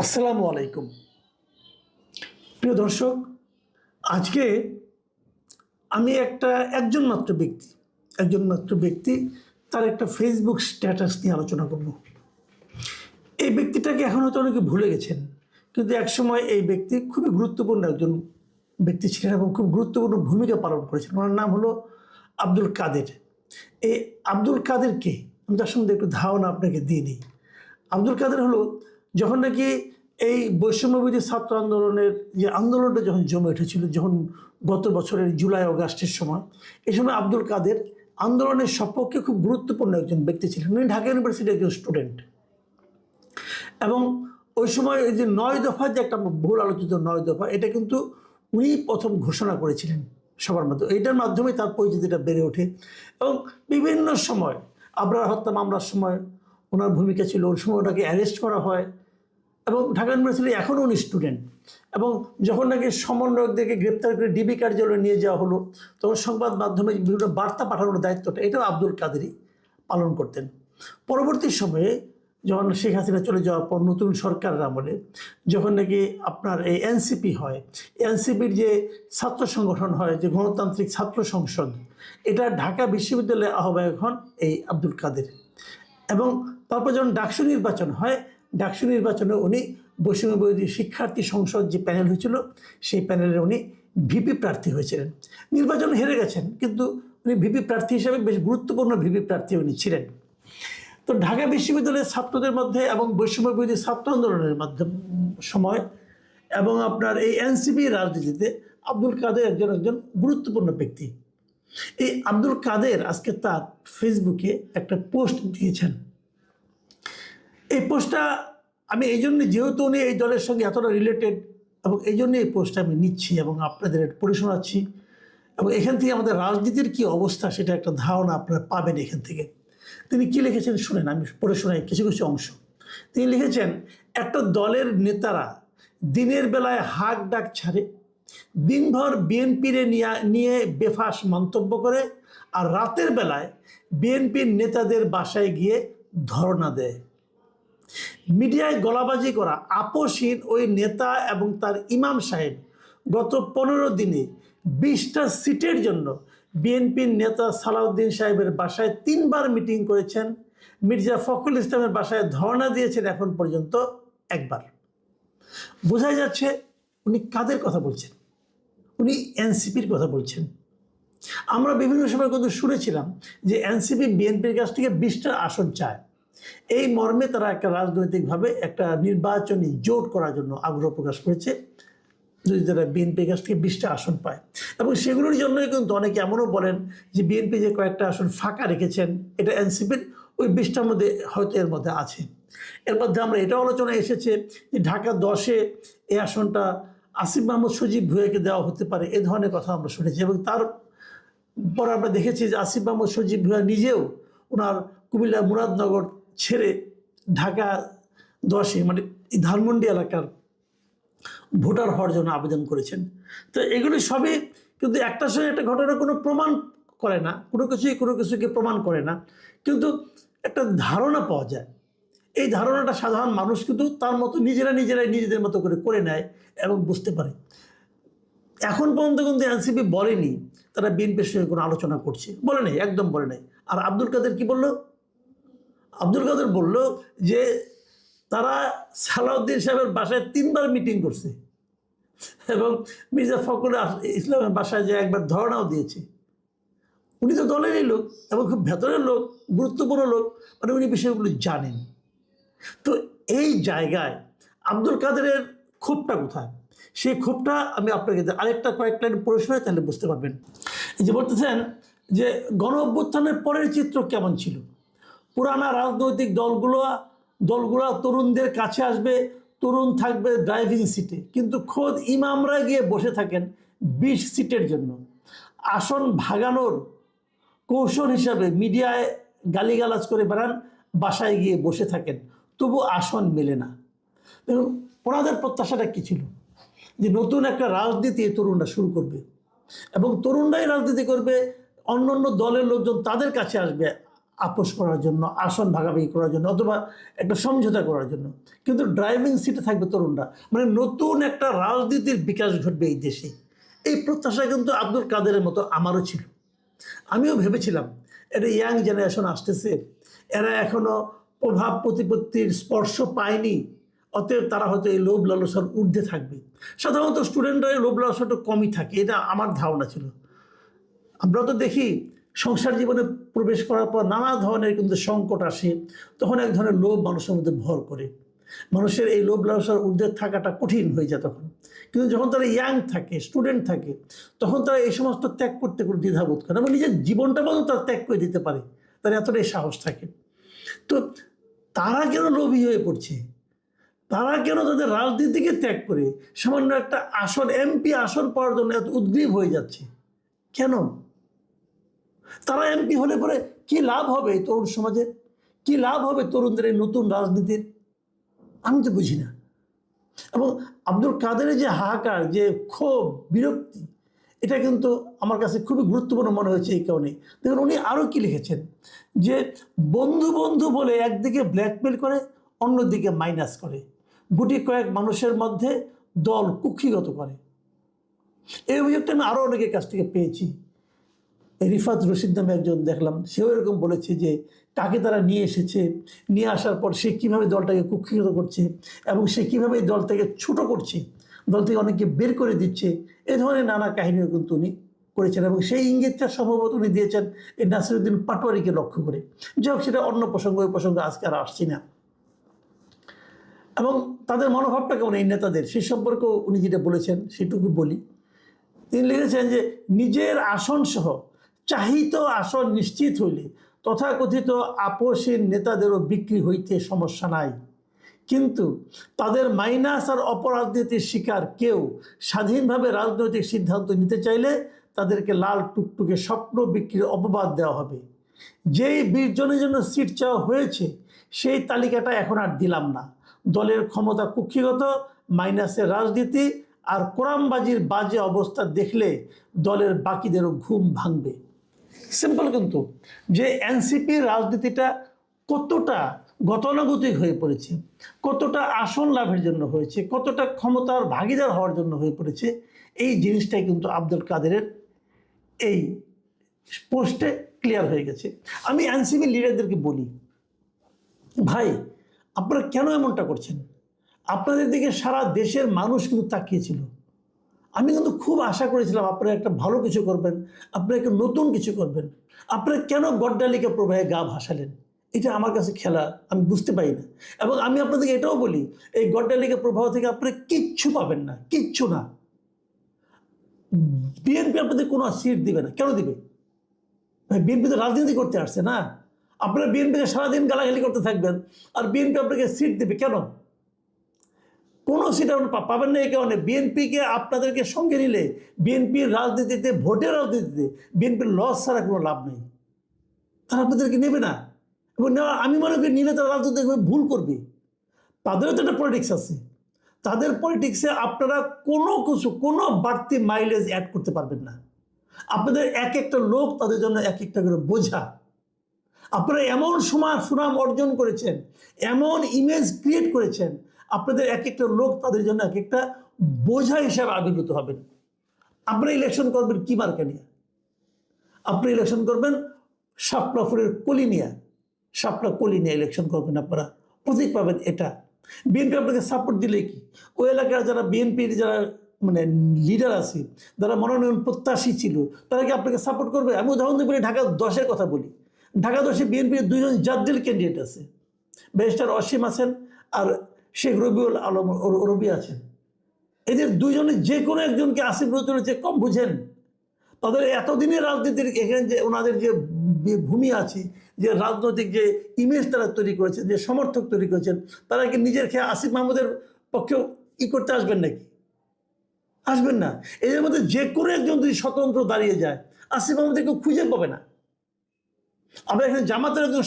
আসসালামু আলাইকুম। প্রিয় দর্শক, আজকে আমি একজন মাত্র ব্যক্তি তার একটা ফেসবুক স্ট্যাটাস নিয়ে আলোচনা করব। এই ব্যক্তিটাকে এখন হয়তো অনেকে ভুলে গেছেন, কিন্তু একসময় এই ব্যক্তি খুবই গুরুত্বপূর্ণ একজন ব্যক্তি ছিলেন এবং খুব গুরুত্বপূর্ণ ভূমিকা পালন করেছেন। ওনার নাম হলো আব্দুল কাদের। এই আব্দুল কাদের কে? আমি তার সম্বন্ধে একটু ধারণা আপনাকে দিয়ে নিই। আব্দুল কাদের হলো, যখন নাকি এই বৈষম্যবিরোধী ছাত্র আন্দোলনের যে আন্দোলনটা যখন জমে উঠেছিল, যখন গত বছরের জুলাই অগাস্টের সময়, এই সময় আব্দুল কাদের আন্দোলনের সপক্ষে খুব গুরুত্বপূর্ণ একজন ব্যক্তি ছিলেন। উনি ঢাকা ইউনিভার্সিটির একজন স্টুডেন্ট এবং ওই সময় এই যে ৯ দফা, যে একটা বহুল আলোচিত ৯ দফা, এটা কিন্তু উনি প্রথম ঘোষণা করেছিলেন সবার মধ্যে। এইটার মাধ্যমে তার পরিচিতিটা বেড়ে ওঠে এবং বিভিন্ন সময় আবরার হত্যা মামলার সময় ওনার ভূমিকা ছিল। ওই সময় ওনাকে অ্যারেস্ট করা হয় এবং ঢাকা ইউনিভার্সিটি এখনও উনি স্টুডেন্ট। এবং যখন নাকি সমন্বয়কদেরকে গ্রেপ্তার করে ডিবি কার্যালয়ে নিয়ে যাওয়া হলো, তখন সংবাদ মাধ্যমে বিভিন্ন বার্তা পাঠানোর দায়িত্বটা এটাও আব্দুল কাদেরই পালন করতেন। পরবর্তী সময়ে যখন শেখ হাসিনা চলে যাওয়ার পর নতুন সরকারের আমলে যখন নাকি আপনার এই এনসিপি হয়, এনসিপির যে ছাত্র সংগঠন হয়, যে গণতান্ত্রিক ছাত্র সংসদ, এটা ঢাকা বিশ্ববিদ্যালয়ের আহ্বায়ক হন এই আব্দুল কাদের। এবং তারপর যখন ডাকসু নির্বাচন হয়, ডাকসু নির্বাচনে উনি বৈষম্যবিরোধী শিক্ষার্থী সংসদ যে প্যানেল হয়েছিল, সেই প্যানেলে উনি ভিপি প্রার্থী হয়েছিলেন। নির্বাচন হেরে গেছেন, কিন্তু উনি ভিপি প্রার্থী হিসেবে বেশ গুরুত্বপূর্ণ ভিপি প্রার্থী উনি ছিলেন। তো ঢাকা বিশ্ববিদ্যালয়ের ছাত্রদের মধ্যে এবং বৈষম্যবিরোধী ছাত্র আন্দোলনের মাধ্যমে সময় এবং আপনার এই এনসিপি রাজনীতিতে আব্দুল কাদের একজন গুরুত্বপূর্ণ ব্যক্তি। এই আব্দুল কাদের আজকে তার ফেসবুকে একটা পোস্ট দিয়েছেন। এই পোস্টটা আমি এই জন্য, যেহেতু উনি এই দলের সঙ্গে এতটা রিলেটেড, এবং এই জন্য এই পোস্টটা আমি নিচ্ছি এবং আপনাদের পড়ে শোনাচ্ছি, এবং এখান থেকে আমাদের রাজনীতির কী অবস্থা সেটা একটা ধারণা আপনারা পাবেন এখান থেকে। তিনি কি লিখেছেন শুনেন, আমি পড়ে শোনাই কিছু কিছু অংশ। তিনি লিখেছেন, একটা দলের নেতারা দিনের বেলায় হাক ডাক ছাড়ে, দিনভর বিএনপিরে নিয়ে বেফাস মন্তব্য করে, আর রাতের বেলায় বিএনপির নেতাদের বাসায় গিয়ে ধর্ণা দেয়। মিডিয়ায় গলাবাজি করা আপোষহীন ওই নেতা এবং তার ইমাম সাহেব গত 15 দিনে 20টা সিটের জন্য বিএনপির নেতা সালাউদ্দিন সাহেবের বাসায় 3বার মিটিং করেছেন। মির্জা ফখরুল ইসলামের বাসায় ধর্ণা দিয়েছেন এখন পর্যন্ত একবার। বোঝাই যাচ্ছে উনি কাদের কথা বলছেন, উনি এনসিপির কথা বলছেন। আমরা বিভিন্ন সময় কিন্তু শুনেছিলাম যে এনসিপি বিএনপির কাছ থেকে 20টা আসন চায়। এই মর্মে তারা একটা রাজনৈতিকভাবে একটা নির্বাচনী জোট করার জন্য আগ্রহ প্রকাশ করেছে, যদি তারা বিএনপির কাছ থেকে 20টা আসন পায়। এবং সেগুলোর জন্যই কিন্তু অনেকে এমনও বলেন যে বিএনপি যে কয়েকটা আসন ফাঁকা রেখেছেন, এটা এনসিপির ওই 20টার মধ্যে হয়তো এর মধ্যে আছে। এর মধ্যে আমরা এটাও আলোচনায় এসেছে যে ঢাকা 10-এ এই আসনটা আসিফ মাহমুদ সজীব ভুঁইয়াকে দেওয়া হতে পারে, এ ধরনের কথা আমরা শুনেছি। এবং তারপর আমরা দেখেছি যে আসিফ মাহমুদ সজীব ভুঁইয়া নিজেও ওনার কুমিল্লা মুরাদনগর ছেড়ে ঢাকা 10-এ মানে এই ধানমন্ডি এলাকার ভোটার হওয়ার জন্য আবেদন করেছেন। তো এগুলি সবই কিন্তু একটার সঙ্গে একটা ঘটনা কোনো প্রমাণ করে না, কোনো কিছুকে প্রমাণ করে না, কিন্তু একটা ধারণা পাওয়া যায়। এই ধারণাটা সাধারণ মানুষ কিন্তু তার মতো নিজেরাই নিজেদের মতো করে নেয় এবং বুঝতে পারে। এখন পর্যন্ত কিন্তু এনসিপি বলেনি তারা বিএনপির সঙ্গে কোনো আলোচনা করছে, বলে নেই, একদম বলে নেই। আর আব্দুল কাদের কি বলল? আব্দুল কাদের বলল যে তারা সালাউদ্দিন সাহেবের বাসায় 3বার মিটিং করছে এবং মির্জা ফখরুল ইসলামের বাসায় যে একবার ধর্ণাও দিয়েছে। উনি তো দলেরই লোক এবং খুব ভেতরের লোক, গুরুত্বপূর্ণ লোক, মানে উনি বিষয়গুলো জানেন। তো এই জায়গায় আব্দুল কাদেরের ক্ষোভটা কোথায়? সেই ক্ষোভটা আমি আপনাকে আরেকটা কয়েক লাইন পড়ে শোনাই, তাহলে বুঝতে পারবেন। যে বলতেছেন যে গণ অভ্যুত্থানের পরের চিত্র কেমন ছিল। পুরানা রাজনৈতিক দলগুলো তরুণদের কাছে আসবে, তরুণ থাকবে ড্রাইভিং সিটে, কিন্তু খোদ ইমামরা গিয়ে বসে থাকেন 20 সিটের জন্য। আসন ভাগানোর কৌশল হিসাবে মিডিয়ায় গালিগালাজ করে বেড়ান, বাসায় গিয়ে বসে থাকেন, তবু আসন মেলে না। দেখুন, ওনাদের প্রত্যাশাটা কী ছিল? যে নতুন একটা রাজনীতি তরুণরা শুরু করবে এবং তরুণরাই রাজনীতি করবে, অন্য দলের লোকজন তাদের কাছে আসবে, আপোষ করার জন্য, আসন ভাগাভাগি করার জন্য, অথবা একটা সমঝোতা করার জন্য। কিন্তু ড্রাইভিং সিটে থাকবে তরুণরা, মানে নতুন একটা রাজনীতির বিকাশ ঘটবে এই দেশে। এই প্রত্যাশা কিন্তু আব্দুল কাদেরের মতো আমারও ছিল। আমিও ভেবেছিলাম এটা ইয়াং জেনারেশন আসতেছে, এরা এখনো প্রভাব প্রতিপত্তির স্পর্শ পায়নি, অতএব তারা হয়তো এই লোভ লালসার ঊর্ধ্বে থাকবে। সাধারণত স্টুডেন্টরা এই লোভ লালসাটা কমই থাকে, এটা আমার ধারণা ছিল। আমরা তো দেখি সংসার জীবনে প্রবেশ করার পর নানা ধরনের কিন্তু সংকট আসে, তখন এক ধরনের লোভ মানুষের মধ্যে ভর করে। মানুষের এই লোভ লালসার ঊর্ধ্বে থাকাটা কঠিন হয়ে যায় তখন। কিন্তু যখন তারা ইয়াং থাকে, স্টুডেন্ট থাকে, তখন তারা এই সমস্ত ত্যাগ করতে কোনো দ্বিধাবোধ করে এবং নিজের জীবনটা পর্যন্ত তারা ত্যাগ করে দিতে পারে, তার এতটাই সাহস থাকে। তো তারা কেন লোভী হয়ে পড়ছে? তারা কেন তাদের রাজনীতিকে ত্যাগ করে সামান্য একটা আসন, এমপি আসন পাওয়ার জন্য এত উদ্গ্রীব হয়ে যাচ্ছে কেন? তারা এমপি হলে পরে কি লাভ হবে এই তরুণ সমাজের? কি লাভ হবে তরুণদের এই নতুন রাজনীতির? আমি তো বুঝি না। এবং আব্দুল কাদেরের যে হাহাকার, যে ক্ষোভ, বিরক্তি, এটা কিন্তু আমার কাছে খুবই গুরুত্বপূর্ণ মনে হয়েছে এই কারণে। দেখুন উনি আরও কি লিখেছেন, যে বন্ধু বন্ধু বলে একদিকে ব্ল্যাকমেল করে, অন্যদিকে মাইনাস করে, গুটি কয়েক মানুষের মধ্যে দল কুক্ষিগত করে। এই অভিযোগটা আমি আরও অনেকের কাছ থেকে পেয়েছি। রিফাত রশিদ নামে একজন দেখলাম, সেও এরকম বলেছে যে তাকে তারা নিয়ে এসেছে, নিয়ে আসার পর সে কীভাবে দলটাকে কুক্ষিগত করছে এবং সে কীভাবে এই দলটাকে ছোটো করছে, দল থেকে অনেককে বের করে দিচ্ছে, এ ধরনের নানা কাহিনীও কিন্তু উনি করেছেন। এবং সেই ইঙ্গিতটা সম্ভবত উনি দিয়েছেন এই নাসিরুদ্দিন পাটোয়ারিকে লক্ষ্য করে। যাই হোক, সেটা অন্য প্রসঙ্গ, ওই প্রসঙ্গে আজকে আর আসছি না। এবং তাদের মনোভাবটা কেমন এই নেতাদের, সে সম্পর্কেও উনি যেটা বলেছেন সেটুকু বলি। তিনি লিখেছেন যে নিজের আসন সহ চাহিত আসন নিশ্চিত হইলে তথাকথিত আপোষের নেতাদেরও বিক্রি হইতে সমস্যা নাই, কিন্তু তাদের মাইনাস আর অপরাজনীতির শিকার কেউ স্বাধীনভাবে রাজনৈতিক সিদ্ধান্ত নিতে চাইলে তাদেরকে লাল টুকটুকে স্বপ্ন বিক্রির অপবাদ দেওয়া হবে। যেই 20 জনের জন্য সিট চাওয়া হয়েছে সেই তালিকাটা এখন আর দিলাম না। দলের ক্ষমতা কুক্ষিগত, মাইনাসের রাজনীতি আর কোরআনবাজির বাজে অবস্থা দেখলে দলের বাকিদেরও ঘুম ভাঙবে। সিম্পল কিন্তু, যে এনসিপির রাজনীতিটা কতটা গতানুগতিক হয়ে পড়েছে, কতটা আসন লাভের জন্য হয়েছে, কতটা ক্ষমতার ভাগিদার হওয়ার জন্য হয়ে পড়েছে, এই জিনিসটাই কিন্তু আব্দুল কাদেরের এই পোস্টে ক্লিয়ার হয়ে গেছে। আমি এনসিপি লিডারদেরকে বলি, ভাই আপনারা কেন এমনটা করছেন? আপনাদের দিকে সারা দেশের মানুষ কিন্তু তাকিয়েছিল। আমি কিন্তু খুব আশা করেছিলাম আপনারা একটা ভালো কিছু করবেন, আপনারা একটা নতুন কিছু করবেন। আপনারা কেন গড্ডালিকা প্রবাহে গা ভাসালেন? এটা আমার কাছে খেলা, আমি বুঝতে পারি না। এবং আমি আপনাদেরকে এটাও বলি, এই গড্ডালিকা প্রবাহ থেকে আপনারা কিচ্ছু পাবেন না, কিচ্ছু না। বিএনপি আপনাদের কোনো সিট দিবে না। কেন দিবে? ভাই বিএনপি তো রাজনীতি করতে আসছে না। আপনারা বিএনপিকে সারাদিন গালাগালি করতে থাকবেন, আর বিএনপি আপনাকে সিট দেবে কেন? কোনো সিট আপনি পাবেন না। এই কারণে বিএনপিকে আপনাদেরকে সঙ্গে নিলে বিএনপির রাজনীতিতে, ভোটের রাজনীতিতে বিএনপির লস ছাড়া কোনো লাভ নেই। তারা আপনাদেরকে নেবে না, এবং নেওয়া আমি মনে করি নিলে তারা রাজনীতিভাবে ভুল করবে। তাদেরও তো একটা পলিটিক্স আছে। তাদের পলিটিক্সে আপনারা কোনো কিছু, কোনো বাড়তি মাইলেজ অ্যাড করতে পারবেন না। আপনাদের এক একটা লোক তাদের জন্য এক একটা করে বোঝা। আপনারা এমন সুনাম অর্জন করেছেন, এমন ইমেজ ক্রিয়েট করেছেন, আপনাদের এক একটা লোক তাদের জন্য এক একটা বোঝা হিসাবে আবির্ভূত হবেন। আপনারা ইলেকশন করবেন কি মার্কা নিয়ে? আপনি ইলেকশন করবেন শাপলা ফুলের কলি নিয়ে, শাপলা কলি নিয়ে ইলেকশন করবেন। আপনারা প্রতীক পাবেন এটা। বিএনপি আপনাকে সাপোর্ট দিলে কি ওই এলাকার যারা বিএনপির যারা মানে লিডার আছে, যারা মনোনয়ন প্রত্যাশী ছিল, তারা কি আপনাকে সাপোর্ট করবে? আমি উদাহরণ দিয়ে বলি, ঢাকা 10-এর কথা বলি। ঢাকা 10-এ বিএনপির 2জন জাদ্দিল ক্যান্ডিডেট আছে, ব্যারিস্টার অসীম আছেন আর শেখ রবিউল আলম রবি আছেন। এদের 2জনের যে কোনো একজনকে আসিফ নজরুলের চেয়ে কম বুঝেন? তাদের এতদিনের রাজনীতির এখানে যে ওনাদের যে ভূমি আছে, যে রাজনৈতিক যে ইমেজ তারা তৈরি করেছেন, যে সমর্থক তৈরি করেছেন, তারা কি নিজের খেয়ে আসিফ মাহমুদের পক্ষেও করতে আসবেন নাকি? আসবেন না। এদের মধ্যে যে কোনো একজন যদি স্বতন্ত্র দাঁড়িয়ে যায়, আসিফ মাহমুদকে কেউ খুঁজে পাবে না। আমরা এখানে জামাতের একজন